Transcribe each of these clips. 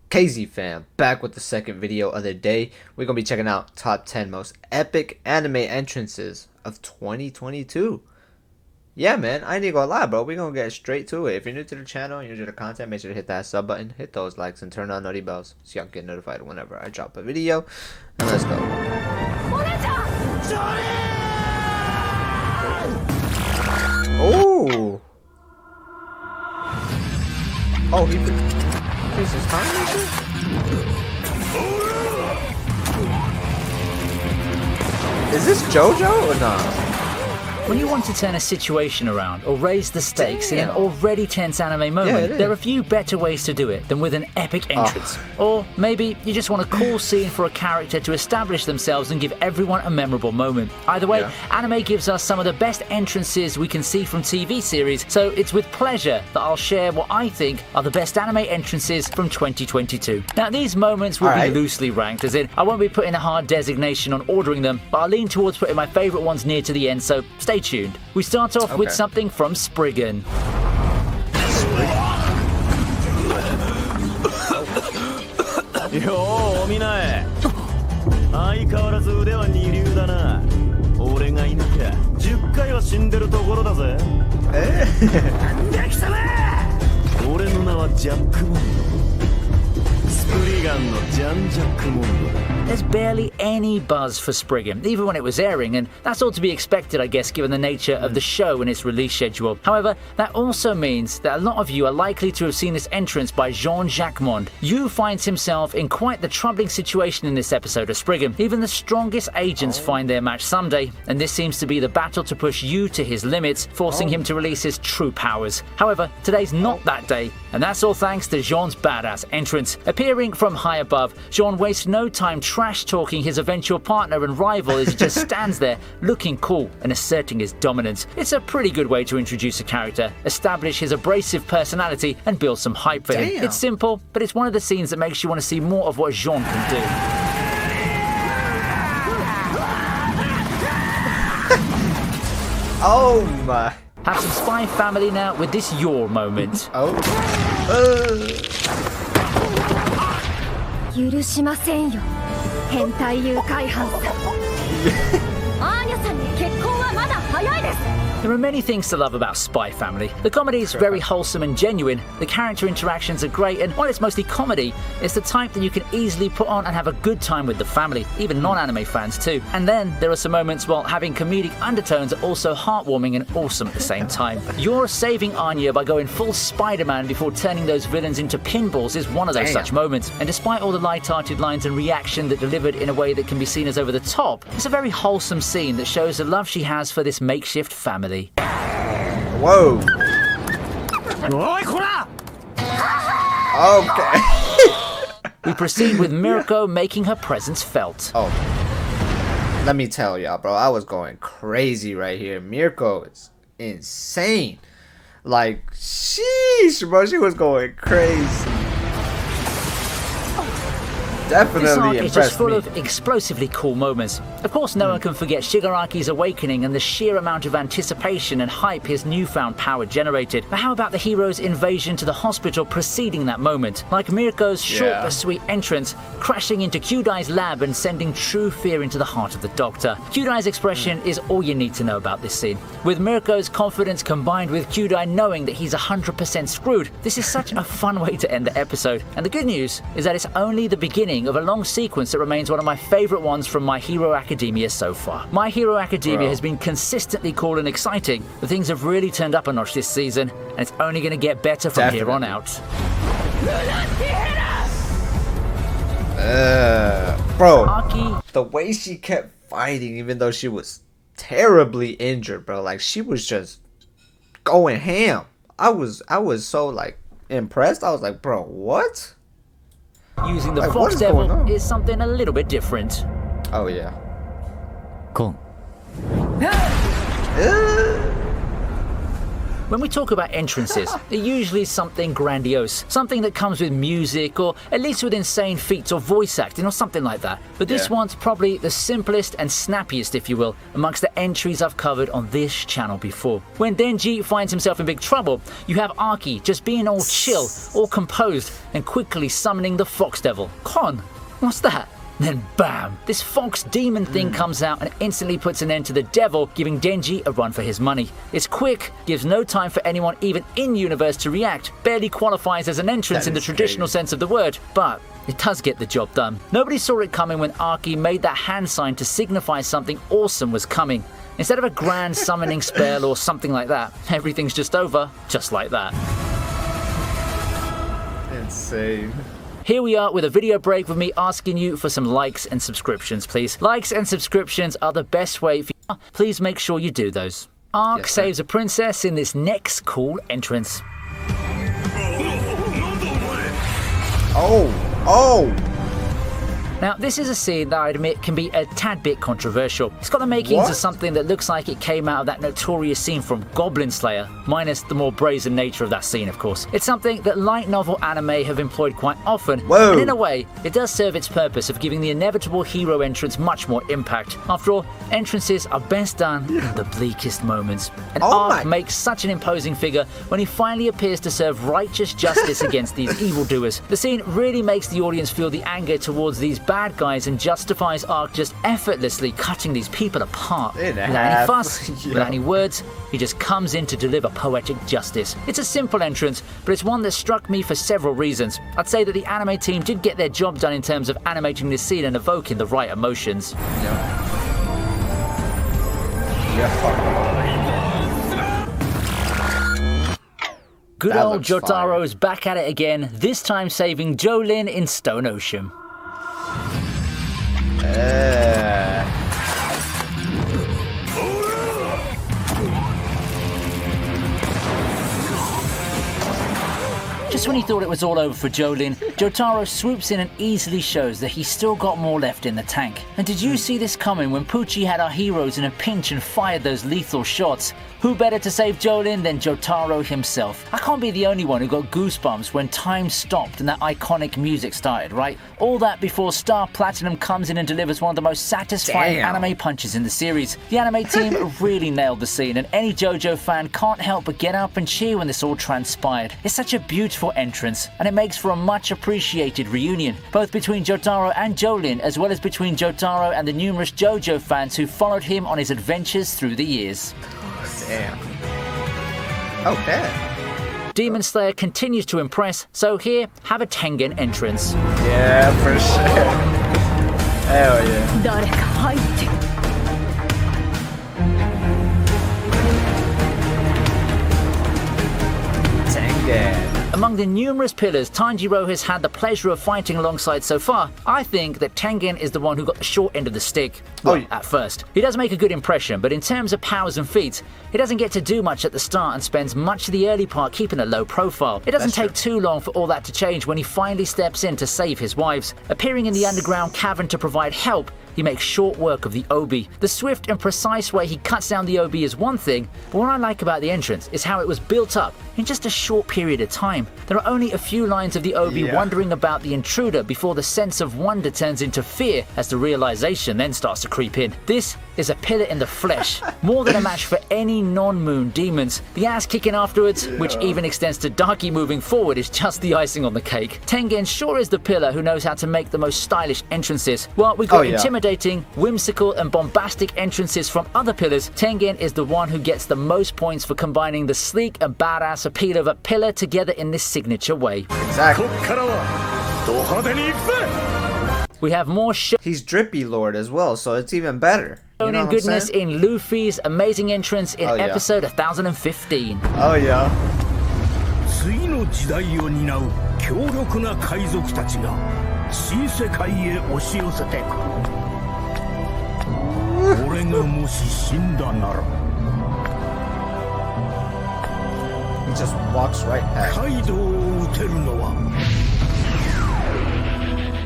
KZ fam, back with the second video of the day. We're gonna be checking out top 10 most epic anime entrances of 2022. Yeah, man, I ain't even gonna lie, bro. We're gonna get straight to it. If you're new to the channel and you're new to the content, make sure to hit that sub button, hit those likes, and turn on NOTI bells so y'all can get notified whenever I drop a video. And let's go. Oh! Oh, he increased his time and shit? Is this JoJo or not? When you want to turn a situation around or raise the stakes in an already tense anime moment, there are few better ways to do it than with an epic entrance. Or maybe you just want a cool scene for a character to establish themselves and give everyone a memorable moment. Either way, anime gives us some of the best entrances we can see from TV series, so it's with pleasure that I'll share what I think are the best anime entrances from 2022. Now, these moments will be loosely ranked, as in I won't be putting a hard designation on ordering them, but I'll lean towards putting my favourite ones near to the end, so stay tuned. We start off with something from Spriggan. Yo, Minae. 相変わらず腕は二流だな。俺がいなきゃ10回は死んでるところだぜ。なんだ貴様。俺の名はジャックモンド。スプリガンのジャンジャックモンドだ。There's barely any buzz for Spriggan, even when it was airing, and that's all to be expected, I guess, given the nature of the show and its release schedule. However, that also means that a lot of you are likely to have seen this entrance by Jean-Jacques Monde. Yu finds himself in quite the troubling situation in this episode of Spriggan. Even the strongest agents find their match someday, and this seems to be the battle to push Yu to his limits, forcing him to release his true powers. However, today's not that day, and that's all thanks to Jean's badass entrance. Appearing from high above, Jean wastes no time trash-talking his eventual partner and rival as he just stands there, looking cool and asserting his dominance. It's a pretty good way to introduce a character, establish his abrasive personality, and build some hype for him. It's simple, but it's one of the scenes that makes you want to see more of what Jean can do. Oh my. Have some Spy Family now with this your moment. 許しませんよ変態誘拐犯さんアーニャさんに結婚はまだ早いです There are many things to love about Spy Family. The comedy is very wholesome and genuine, the character interactions are great, and while it's mostly comedy, it's the type that you can easily put on and have a good time with the family, even non-anime fans too. And then there are some moments while having comedic undertones are also heartwarming and awesome at the same time. You're saving Anya by going full Spider-Man before turning those villains into pinballs is one of those such moments. And despite all the light-hearted lines and reaction that delivered in a way that can be seen as over the top, it's a very wholesome scene that shows the love she has for this makeshift family. Whoa. Okay. We proceed with Mirko making her presence felt. Oh. Let me tell y'all, bro. I was going crazy right here. Mirko is insane. Like, sheesh, bro. She was going crazy. Definitely This arc is just impressed full me. of explosively cool moments. Of course, no one can forget Shigaraki's awakening and the sheer amount of anticipation and hype his newfound power generated. But how about the hero's invasion to the hospital preceding that moment? Like Mirko's short but sweet entrance, crashing into Kyudai's lab and sending true fear into the heart of the doctor. Kyudai's expression is all you need to know about this scene. With Mirko's confidence combined with Kyudai knowing that he's 100% screwed, this is such a fun way to end the episode. And the good news is that it's only the beginning of a long sequence that remains one of my favourite ones from My Hero Academia so far. My Hero Academia has been consistently cool and exciting, but things have really turned up a notch this season, and it's only going to get better from here on out. Bro, Aki, the way she kept fighting, even though she was terribly injured, bro. Like, she was just going ham. I was so, like, impressed. I was like, bro, what? using the Like, Fox is going Devil on? is something a little bit different. Oh, yeah. Cool. When we talk about entrances, it usually is something grandiose, something that comes with music or at least with insane feats or voice acting or something like that. But this one's probably the simplest and snappiest, if you will, amongst the entries I've covered on this channel before. When Denji finds himself in big trouble, you have Arki just being all chill, all composed, and quickly summoning the Fox Devil. Kon, what's that? Then bam! This fox demon thing comes out and instantly puts an end to the devil, giving Denji a run for his money. It's quick, gives no time for anyone even in-universe to react, barely qualifies as an entrance in the traditional sense of the word, but it does get the job done. Nobody saw it coming when Arki made that hand sign to signify something awesome was coming. Instead of a grand summoning spell or something like that, everything's just over, just like that. Insane. Here we are with a video break with me asking you for some likes and subscriptions, please. Likes and subscriptions are the best way for you. Please make sure you do those. Ark saves a princess in this next cool entrance. Oh! Now, this is a scene that I admit can be a tad bit controversial. It's got the makings of something that looks like it came out of that notorious scene from Goblin Slayer, minus the more brazen nature of that scene, of course. It's something that light novel anime have employed quite often, and in a way, it does serve its purpose of giving the inevitable hero entrance much more impact. After all, entrances are best done in the bleakest moments. And Ark makes such an imposing figure when he finally appears to serve righteous justice against these evildoers. The scene really makes the audience feel the anger towards these bad guys and justifies Ark just effortlessly cutting these people apart. Without any fuss, without any words, he just comes in to deliver poetic justice. It's a simple entrance, but it's one that struck me for several reasons. I'd say that the anime team did get their job done in terms of animating this scene and evoking the right emotions. Good old Jotaro is back at it again, this time saving Jolin in Stone Ocean. Just when he thought it was all over for Jolin, Jotaro swoops in and easily shows that he's still got more left in the tank. And did you see this coming when Pucci had our heroes in a pinch and fired those lethal shots? Who better to save Jolin than Jotaro himself? I can't be the only one who got goosebumps when time stopped and that iconic music started, right? All that before Star Platinum comes in and delivers one of the most satisfying anime punches in the series. The anime team really nailed the scene, and any JoJo fan can't help but get up and cheer when this all transpired. It's such a beautiful entrance, and it makes for a much appreciated reunion, both between Jotaro and Jolin, as well as between Jotaro and the numerous JoJo fans who followed him on his adventures through the years. Damn. Okay. Demon Slayer continues to impress, so here, have a Tengen entrance. Yeah, for sure. Hell yeah. Tengen. Among the numerous pillars Tanjiro has had the pleasure of fighting alongside so far, I think that Tengen is the one who got the short end of the stick. Well, at first. He does make a good impression, but in terms of powers and feats, he doesn't get to do much at the start and spends much of the early part keeping a low profile. It doesn't take too long for all that to change when he finally steps in to save his wives. Appearing in the underground cavern to provide help, he makes short work of the Obi. The swift and precise way he cuts down the Obi is one thing, but what I like about the entrance is how it was built up in just a short period of time. There are only a few lines of the Obi wondering about the intruder before the sense of wonder turns into fear as the realization then starts to creep in. This is a pillar in the flesh, more than a match for any non-moon demons. The ass kicking afterwards, which even extends to Darky moving forward, is just the icing on the cake. Tengen sure is the pillar who knows how to make the most stylish entrances. While we've got intimidating, whimsical and bombastic entrances from other pillars, Tengen is the one who gets the most points for combining the sleek and badass appeal of a pillar together in this signature way. Exactly. We have more He's Drippy Lord as well, so it's even better. You know in goodness in Luffy's amazing entrance in episode 1015. Oh yeah. 次の時代を担う強力な海賊たちが新世界へ押し寄せてくる。俺がもし死んだなら。He just walks right past. カイドウを撃てるのは。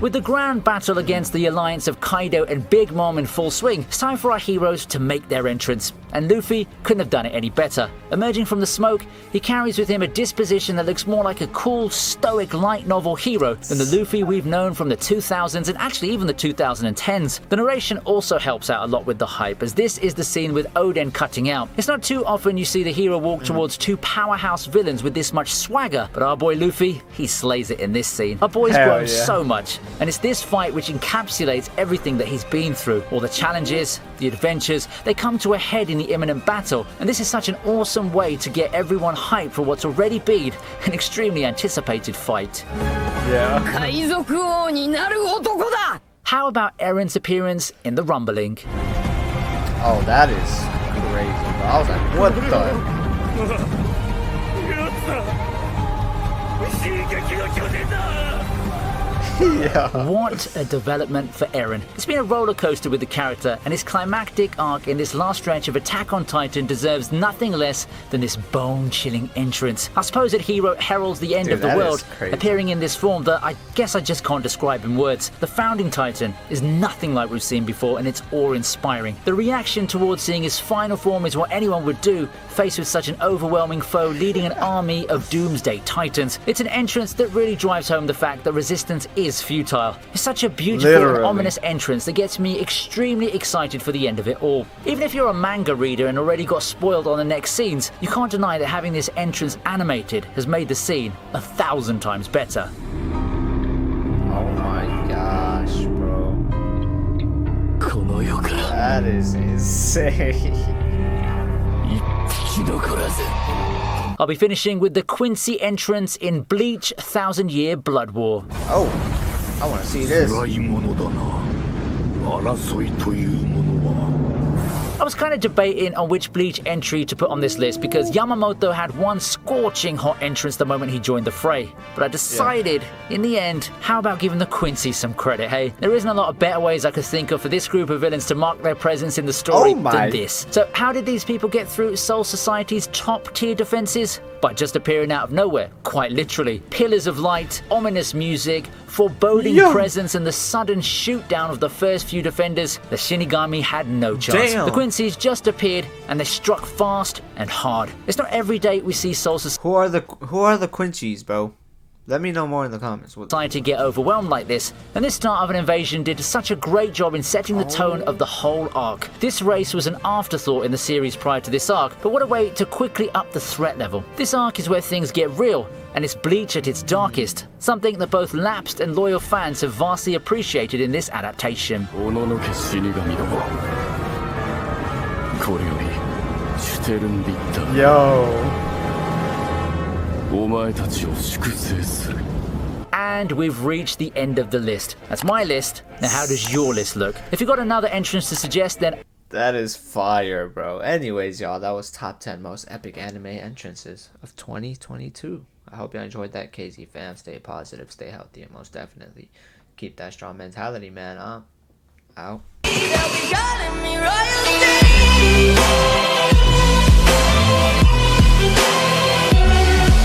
With the grand battle against the alliance of Kaido and Big Mom in full swing, it's time for our heroes to make their entrance. and Luffy couldn't have done it any better. Emerging from the smoke, he carries with him a disposition that looks more like a cool, stoic light novel hero than the Luffy we've known from the 2000s and actually even the 2010s. The narration also helps out a lot with the hype, as this is the scene with Oden cutting out. It's not too often you see the hero walk towards two powerhouse villains with this much swagger, but our boy Luffy, he slays it in this scene. Our boy's grown so much, and it's this fight which encapsulates everything that he's been through. All the challenges, the adventures, they come to a head in the imminent battle, and this is such an awesome way to get everyone hyped for what's already been an extremely anticipated fight. Yeah. How about Eren's appearance in the rumbling? Oh, that is crazy, bro. I was like, what the? Yeah. What a development for Eren. It's been a roller coaster with the character, and his climactic arc in this last stretch of Attack on Titan deserves nothing less than this bone-chilling entrance. I suppose that hero heralds the end of the world, appearing in this form that I guess I just can't describe in words. The founding Titan is nothing like we've seen before, and it's awe-inspiring. The reaction towards seeing his final form is what anyone would do, faced with such an overwhelming foe leading an army of doomsday titans. It's an entrance that really drives home the fact that resistance is futile. It's such a beautiful and ominous entrance that gets me extremely excited for the end of it all. Even if you're a manga reader and already got spoiled on the next scenes, you can't deny that having this entrance animated has made the scene 1,000 times better. Oh my gosh, bro. That is insane. I'll be finishing with the Quincy entrance in Bleach 1,000 Year Blood War. Oh, I want to see this. I was kind of debating on which Bleach entry to put on this list because Yamamoto had one scorching hot entrance the moment he joined the fray. But I decided, in the end, how about giving the Quincy some credit, hey? There isn't a lot of better ways I could think of for this group of villains to mark their presence in the story than this. So how did these people get through Soul Society's top tier defenses? By just appearing out of nowhere, quite literally. Pillars of light, ominous music, foreboding presence, and the sudden shoot down of the first few defenders, the Shinigami had no chance. The Quincy's just appeared, and they struck fast and hard. It's not every day we see Soul Society. Who are the Quincy's, bro? Let me know more in the comments. To get overwhelmed like this, and this start of an invasion did such a great job in setting the tone of the whole arc. This race was an afterthought in the series prior to this arc, but what a way to quickly up the threat level. This arc is where things get real, and it's Bleach at its darkest, something that both lapsed and loyal fans have vastly appreciated in this adaptation. Yo. And we've reached the end of the list. That's my list. Now how does your list look? If you've got another entrance to suggest, then... That is fire, bro. Anyways, y'all, that was top 10 most epic anime entrances of 2022. I hope you enjoyed that, KZ fam. Stay positive, stay healthy, and most definitely keep that strong mentality, man. Out.